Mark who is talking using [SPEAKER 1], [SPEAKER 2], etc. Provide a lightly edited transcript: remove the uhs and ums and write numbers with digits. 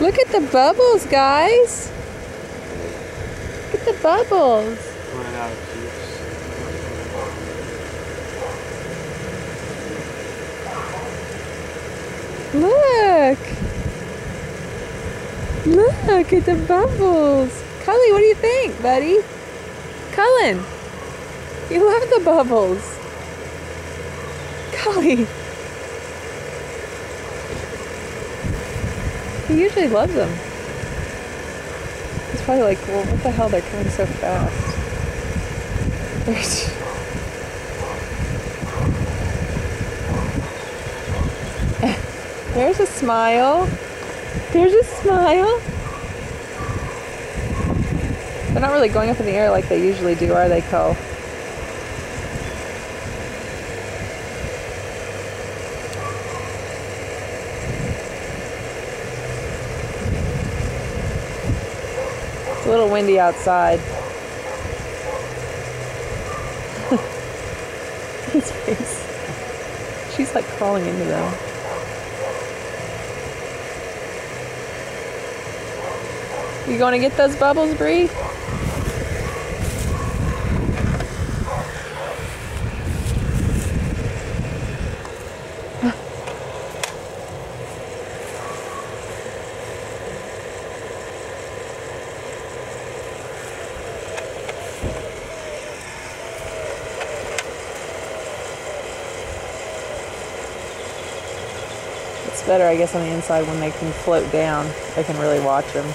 [SPEAKER 1] Look at the bubbles, guys. Look at the bubbles.
[SPEAKER 2] Run out of juice.
[SPEAKER 1] Look. Look at the bubbles. Cully, what do you think, buddy? Cullen, you love the bubbles. Cully. He usually loves them. He's probably like, well, what the hell? They're coming so fast. There's a smile. There's a smile. They're not really going up in the air like they usually do, are they, Cole? It's a little windy outside. His face. She's like crawling into them. You going to get those bubbles, Bree? It's better, I guess, on the inside when they can float down. They can really watch them.